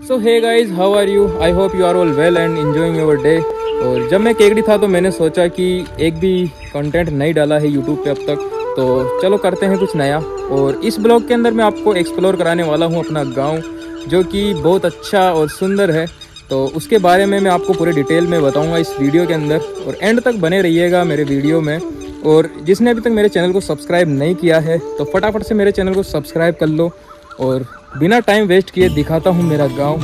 So hey guys, how are you? I hope you are all well and enjoying your day. और जब मैं केकड़ी था तो मैंने सोचा कि एक भी कंटेंट नहीं डाला है यूट्यूब पे अब तक, तो चलो करते हैं कुछ नया। और इस ब्लॉग के अंदर मैं आपको एक्सप्लोर कराने वाला हूँ अपना गांव, जो कि बहुत अच्छा और सुंदर है। तो उसके बारे में मैं आपको पूरे डिटेल में बताऊंगा इस वीडियो के अंदर, और एंड तक बने रहिएगा मेरे वीडियो में। और जिसने अभी तक मेरे चैनल को सब्सक्राइब नहीं किया है तो फटाफट से मेरे चैनल को सब्सक्राइब कर लो। और बिना टाइम वेस्ट किए दिखाता हूँ मेरा गांव।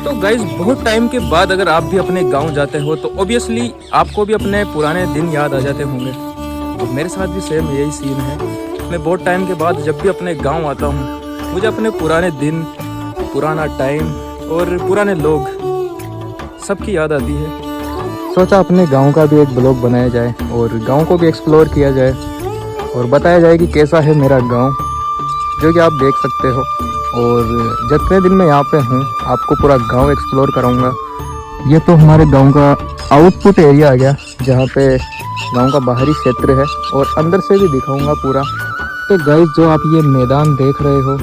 तो गाइज, बहुत टाइम के बाद अगर आप भी अपने गांव जाते हो तो ऑब्वियसली आपको भी अपने पुराने दिन याद आ जाते होंगे। और मेरे साथ भी सेम यही सीन है। मैं बहुत टाइम के बाद जब भी अपने गांव आता हूँ, मुझे अपने पुराने दिन, पुराना टाइम और पुराने लोग सबकी याद आती है। सोचा अपने गांव का भी एक ब्लॉग बनाया जाए और गांव को भी एक्सप्लोर किया जाए और बताया जाए कि कैसा है मेरा गांव, जो कि आप देख सकते हो। और जितने दिन मैं यहाँ पे हूँ आपको पूरा गांव एक्सप्लोर कराऊंगा। ये तो हमारे गांव का आउटपुट एरिया आ गया, जहाँ पे गांव का बाहरी क्षेत्र है, और अंदर से भी दिखाऊंगा पूरा। तो गाइस, जो आप ये मैदान देख रहे हो,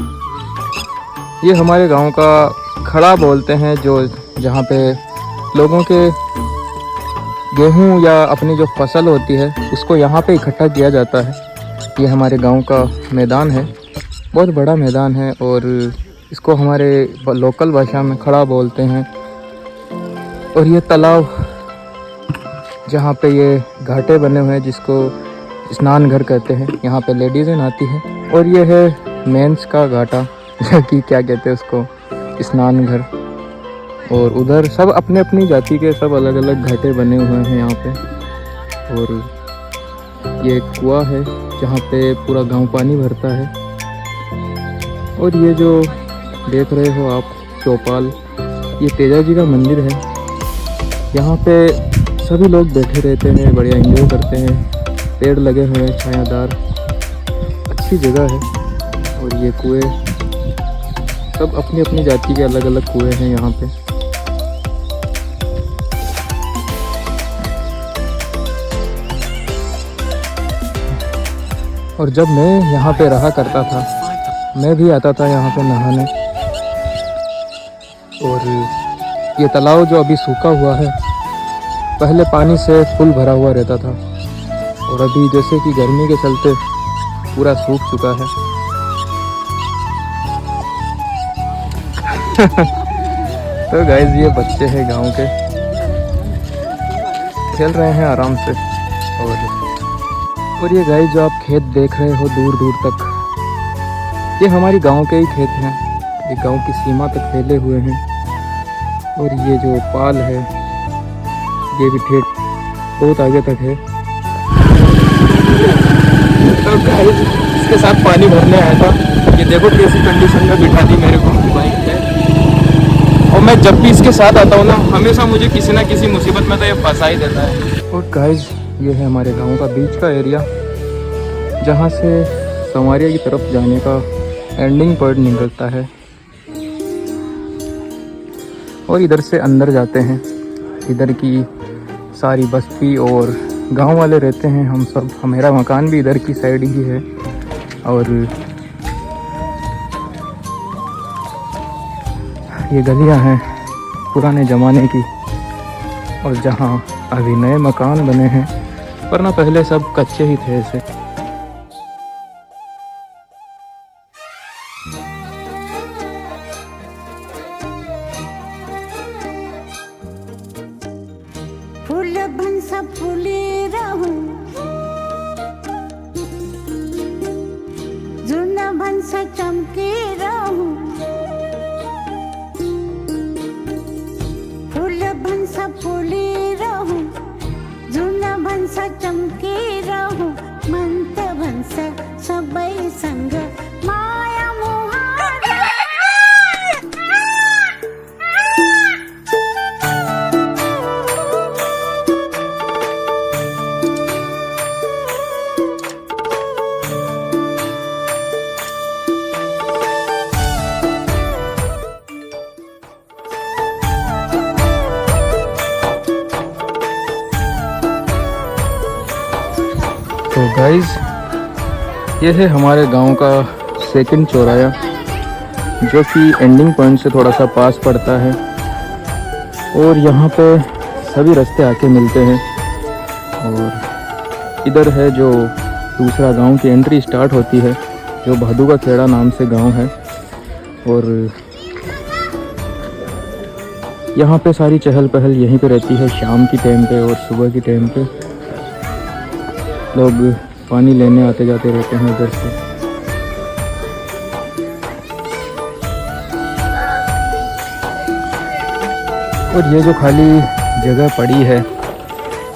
ये हमारे गांव का खड़ा बोलते हैं, जो जहाँ पे लोगों के गेहूँ या अपनी जो फसल होती है उसको यहाँ पे इकट्ठा किया जाता है। ये हमारे गांव का मैदान है, बहुत बड़ा मैदान है, और इसको हमारे लोकल भाषा में खड़ा बोलते हैं। और ये तालाब, जहाँ पे ये घाटे बने हुए हैं, जिसको स्नान घर कहते हैं, यहाँ पे लेडीज़ें नहाती हैं। और ये है मेंस का घाटा, जो कि क्या कहते हैं उसको, स्नान घर। और उधर सब अपने अपनी जाति के सब अलग अलग घाटे बने हुए हैं यहाँ पे। और ये कुआं है जहाँ पे पूरा गांव पानी भरता है। और ये जो देख रहे हो आप चौपाल, ये तेजा जी का मंदिर है। यहाँ पे सभी लोग बैठे रहते हैं, बढ़िया एंजॉय करते हैं। पेड़ लगे हुए हैं छायादार, अच्छी जगह है। और ये कुएं, सब अपनी अपनी जाति के अलग अलग कुएं हैं यहाँ पे। और जब मैं यहाँ पे रहा करता था, मैं भी आता था यहाँ पे नहाने। और ये तालाब जो अभी सूखा हुआ है, पहले पानी से फुल भरा हुआ रहता था, और अभी जैसे कि गर्मी के चलते पूरा सूख चुका है। तो गाइस, ये बच्चे हैं गांव के, खेल रहे हैं आराम से। और ये गाइस, जो आप खेत देख रहे हो दूर दूर तक, ये हमारी गांव के ही खेत हैं। ये गांव की सीमा तक फैले हुए हैं। और ये जो पाल है, ये भी ठेठ बहुत आगे तक है। तो गाइस, इसके साथ पानी भरने आया था। ये देखो कैसी कंडीशन में बिठा दी मेरे को बाइक पे। और मैं जब भी इसके साथ आता हूँ ना, हमेशा मुझे किसी ना किसी मुसीबत में तो ये फंसा ही देता है। और गाइस, ये है हमारे गांव का बीच का एरिया, जहाँ से संवारिया की तरफ जाने का एंडिंग पॉइंट निकलता है। और इधर से अंदर जाते हैं। इधर की सारी बस्ती और गांव वाले रहते हैं, हम सब। मेरा मकान भी इधर की साइड ही है। और ये गलियां हैं पुराने ज़माने की, और जहां अभी नए मकान बने हैं, वरना पहले सब कच्चे ही थे ऐसे। फूल भंसा फुले राहू, जुना भंसा चमके राहू। फूल भंसा फुले राहू, जुना भंसा चमके राहू। मंत भंसा सबई संग माया मोहारा। तो गाइज, ये है हमारे गांव का सेकंड चौराहा। जो कि एंडिंग पॉइंट से थोड़ा सा पास पड़ता है, और यहाँ पे सभी रास्ते आके मिलते हैं। और इधर है जो दूसरा गांव की एंट्री स्टार्ट होती है, जो भादू का खेड़ा नाम से गांव है। और यहाँ पे सारी चहल पहल यहीं पे रहती है शाम की टाइम पे और सुबह की टाइम पे। लोग पानी लेने आते जाते रहते हैं इधर से। और ये जो खाली जगह पड़ी है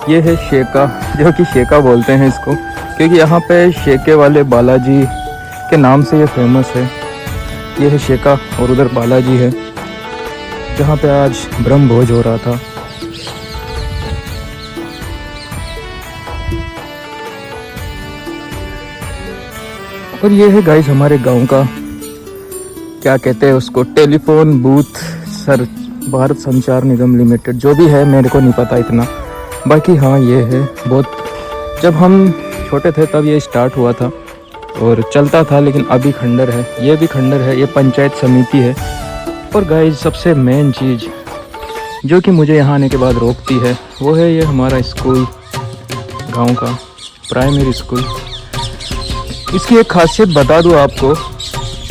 ये है शेका, जो कि शेका बोलते हैं इसको, क्योंकि यहाँ पे शेके वाले बालाजी के नाम से ये फेमस है। ये है शेका और उधर बालाजी है, जहाँ पे आज ब्रह्म भोज हो रहा था। और ये है गाइस हमारे गांव का, क्या कहते हैं उसको, टेलीफोन बूथ सर, भारत संचार निगम लिमिटेड, जो भी है मेरे को नहीं पता इतना। बाकी हाँ ये है, बहुत जब हम छोटे थे तब ये स्टार्ट हुआ था और चलता था, लेकिन अभी खंडर है, ये भी खंडर है, ये पंचायत समिति है। और गाइस सबसे मेन चीज़ जो कि मुझे यहाँ आने के बाद रोकती है वो है ये हमारा स्कूल, गांव का प्राइमरी स्कूल। इसकी एक खासियत बता दूँ आपको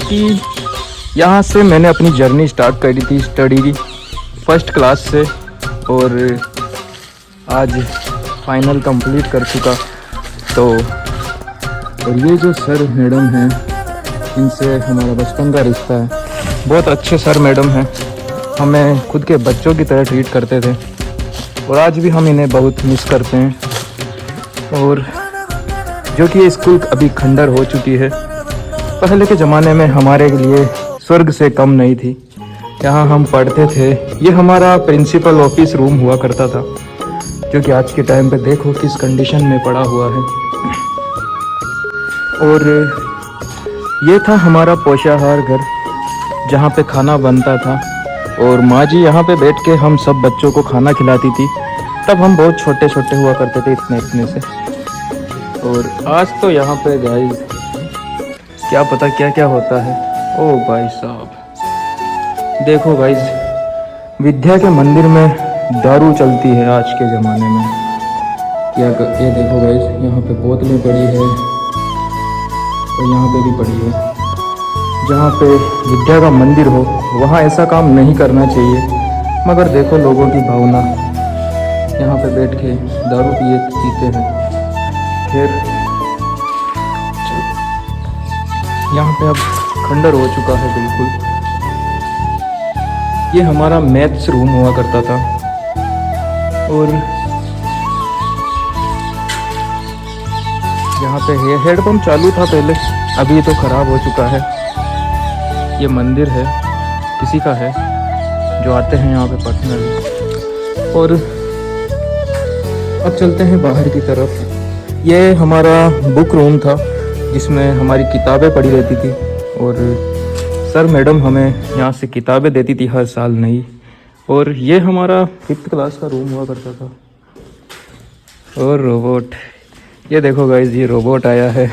कि यहाँ से मैंने अपनी जर्नी स्टार्ट करी थी स्टडी की, फर्स्ट क्लास से, और आज फाइनल कंप्लीट कर चुका। तो और ये जो सर मैडम हैं, इनसे हमारा बचपन का रिश्ता है। बहुत अच्छे सर मैडम हैं, हमें खुद के बच्चों की तरह ट्रीट करते थे, और आज भी हम इन्हें बहुत मिस करते हैं। और जो कि ये स्कूल अभी खंडर हो चुकी है। पहले के ज़माने में हमारे लिए स्वर्ग से कम नहीं थी, यहाँ हम पढ़ते थे। ये हमारा प्रिंसिपल ऑफिस रूम हुआ करता था, जो कि आज के टाइम पे देखो किस कंडीशन में पड़ा हुआ है। और ये था हमारा पोषाहार घर, जहाँ पे खाना बनता था, और माँ जी यहाँ पे बैठ के हम सब बच्चों को खाना खिलाती थी। तब हम बहुत छोटे छोटे हुआ करते थे, इतने इतने से। और आज तो यहाँ पे गाइस क्या पता क्या क्या होता है। ओ भाई साहब देखो गाइस, विद्या के मंदिर में दारू चलती है आज के ज़माने में। ये देखो गाइस, यहाँ पे बोतलें पड़ी है और यहाँ पे भी पड़ी है। जहाँ पे विद्या का मंदिर हो वहाँ ऐसा काम नहीं करना चाहिए, मगर देखो लोगों की भावना, यहाँ पे बैठ के दारू पीते हैं। फिर यहाँ पे अब खंडर हो चुका है बिल्कुल। ये हमारा मैथ्स रूम हुआ करता था, और यहाँ पे हेडपम्प चालू था पहले, अभी तो ख़राब हो चुका है। ये मंदिर है, किसी का है, जो आते हैं यहाँ पे पर्सनली। और अब चलते हैं बाहर की तरफ। ये हमारा बुक रूम था, जिसमें हमारी किताबें पड़ी रहती थी, और सर मैडम हमें यहाँ से किताबें देती थी हर साल नई। और ये हमारा 5th क्लास का रूम हुआ करता था। और रोबोट, ये देखो गाइस, ये रोबोट आया है।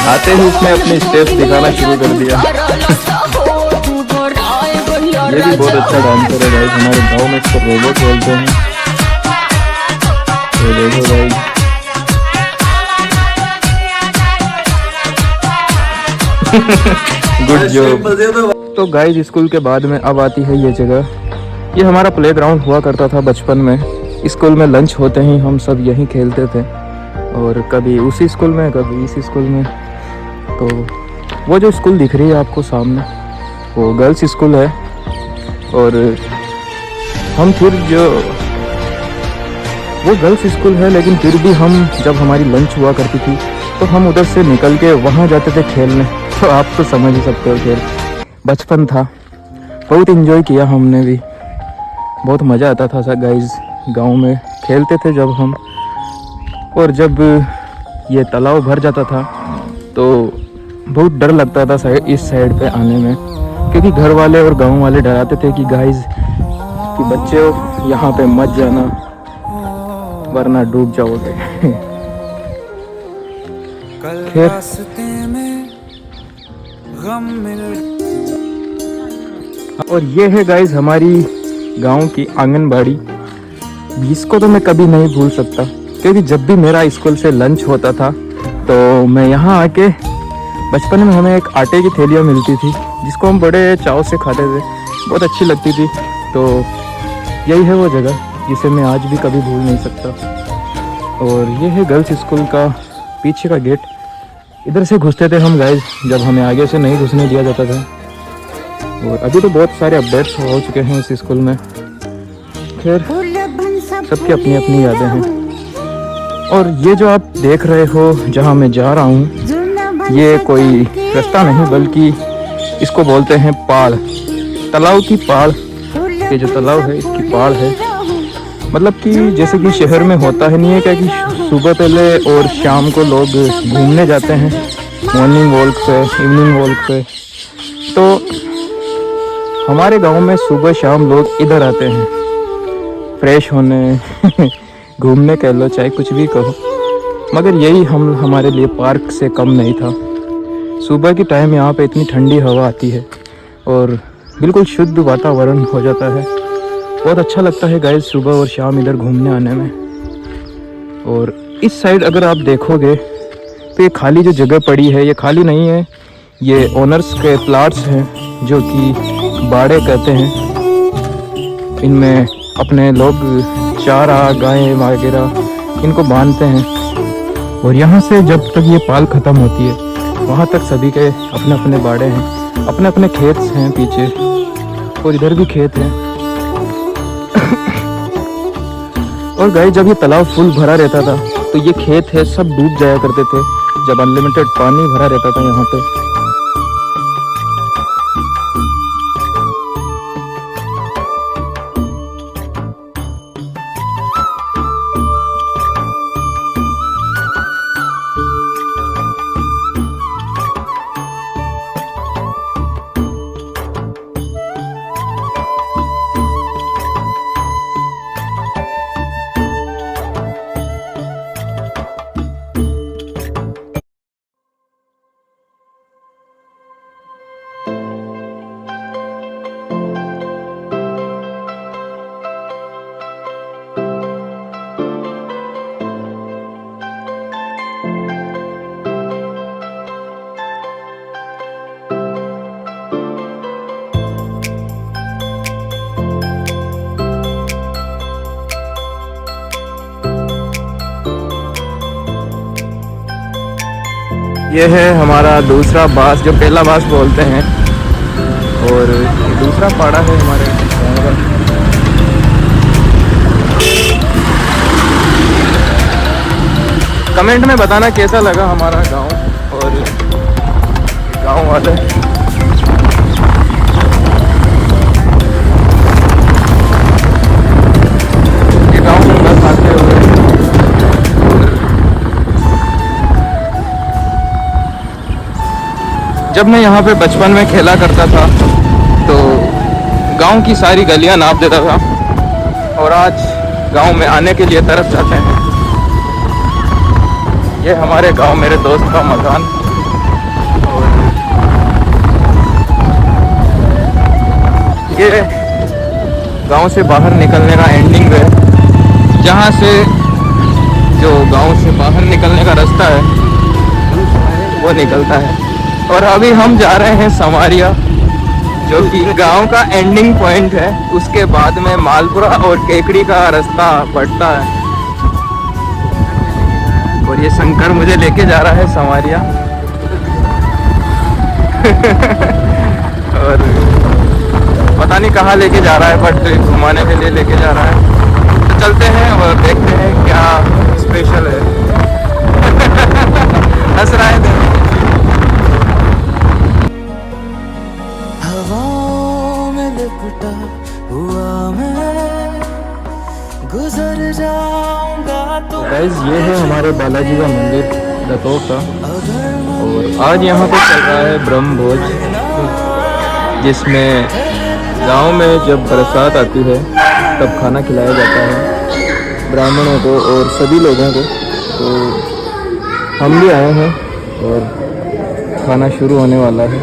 आते ही उसने अपने स्टेप्स दिखाना शुरू कर दिया। ये भी बहुत अच्छा डांसर है गाइस, हमारे गांव में इसको रोबोट बोलते हैं। तो देखो गाइस, गुड जॉब। तो गाइस स्कूल के बाद में अब आती है ये जगह। ये हमारा प्लेग्राउंड हुआ करता था बचपन में। स्कूल में लंच होते ही हम सब यहीं खेलते थे, और कभी उसी स्कूल में कभी इसी स्कूल में। तो वो जो स्कूल दिख रही है आपको सामने, वो गर्ल्स स्कूल है। और हम फिर जो वो गर्ल्स स्कूल है, लेकिन फिर भी हम जब हमारी लंच हुआ करती थी तो हम उधर से निकल के वहाँ जाते थे खेलने। तो आप तो समझ ही सकते हो, खेल बचपन था, बहुत इन्जॉय किया हमने भी, बहुत मज़ा आता था सब गाइस। गांव में खेलते थे जब हम, और जब ये तालाब भर जाता था तो बहुत डर लगता था इस साइड पे आने में, क्योंकि घर वाले और गांव वाले डराते थे कि गाइस कि बच्चे यहाँ पे मत जाना वरना डूब जाओगे। फिर गम मेरे। और ये है गाइज हमारी गांव की आंगनबाड़ी, जिसको तो मैं कभी नहीं भूल सकता, क्योंकि जब भी मेरा स्कूल से लंच होता था तो मैं यहाँ आके, बचपन में हमें एक आटे की थैलियाँ मिलती थी जिसको हम बड़े चाव से खाते थे, बहुत अच्छी लगती थी। तो यही है वो जगह जिसे मैं आज भी कभी भूल नहीं सकता। और ये है गर्ल्स स्कूल का पीछे का गेट, इधर से घुसते थे हम गाइज, जब हमें आगे से नहीं घुसने दिया जाता था। और अभी तो बहुत सारे अपडेट्स हो चुके हैं इस स्कूल में। खैर, सबकी अपनी अपनी यादें हैं। और ये जो आप देख रहे हो जहाँ मैं जा रहा हूँ, ये कोई रास्ता नहीं बल्कि इसको बोलते हैं पाड़, तालाब की पाड़। ये जो तालाब है इसकी पाड़ है। मतलब कि जैसे कि शहर में होता है, नहीं है क्या, कि सुबह पहले और शाम को लोग घूमने जाते हैं, मॉर्निंग वॉक पे, इवनिंग वॉक पे। तो हमारे गांव में सुबह शाम लोग इधर आते हैं फ्रेश होने घूमने कह लो, चाहे कुछ भी कहो, मगर यही हमारे लिए पार्क से कम नहीं था। सुबह के टाइम यहाँ पे इतनी ठंडी हवा आती है और बिल्कुल शुद्ध वातावरण हो जाता है। बहुत अच्छा लगता है गाइस सुबह और शाम इधर घूमने आने में। और इस साइड अगर आप देखोगे तो ये खाली जो जगह पड़ी है, ये खाली नहीं है, ये ओनर्स के प्लाट्स हैं जो कि बाड़े कहते हैं। इनमें अपने लोग चारा, गायें वगैरह इनको बांधते हैं। और यहाँ से जब तक ये पाल ख़त्म होती है वहाँ तक सभी के अपने अपने बाड़े हैं, अपने अपने खेत हैं पीछे, और इधर भी खेत हैं। और गाय जब ये तालाब फुल भरा रहता था तो ये खेत है सब डूब जाया करते थे, जब अनलिमिटेड पानी भरा रहता था यहाँ पे। ये है हमारा दूसरा बास, जो पहला बास बोलते हैं, और ये दूसरा पाड़ा है हमारे गाँव का। कमेंट में बताना कैसा लगा हमारा गांव और गांव वाले। ये गांव में बस आते हुए जब मैं यहाँ पे बचपन में खेला करता था तो गांव की सारी गलियां नाप देता था, और आज गांव में आने के लिए तरस जाते हैं। ये हमारे गांव मेरे दोस्त का मकान। और ये गांव से बाहर निकलने का एंडिंग है, जहाँ से जो गांव से बाहर निकलने का रास्ता है वो निकलता है। और अभी हम जा रहे हैं समारिया, जो कि गांव का एंडिंग पॉइंट है। उसके बाद में मालपुरा और केकड़ी का रास्ता पड़ता है। और ये शंकर मुझे लेके जा रहा है समारिया। और पता नहीं कहाँ लेके जा रहा है, बट घुमाने के लिए लेके जा रहा है। तो चलते हैं और देखते हैं क्या स्पेशल है। हंस रहा है। गाइस ये है हमारे बालाजी का मंदिर दतों का, और आज यहाँ पे चल रहा है ब्रह्म भोज, जिसमें गांव में जब बरसात आती है तब खाना खिलाया जाता है ब्राह्मणों को और सभी लोगों को। तो हम भी आए हैं और खाना शुरू होने वाला है।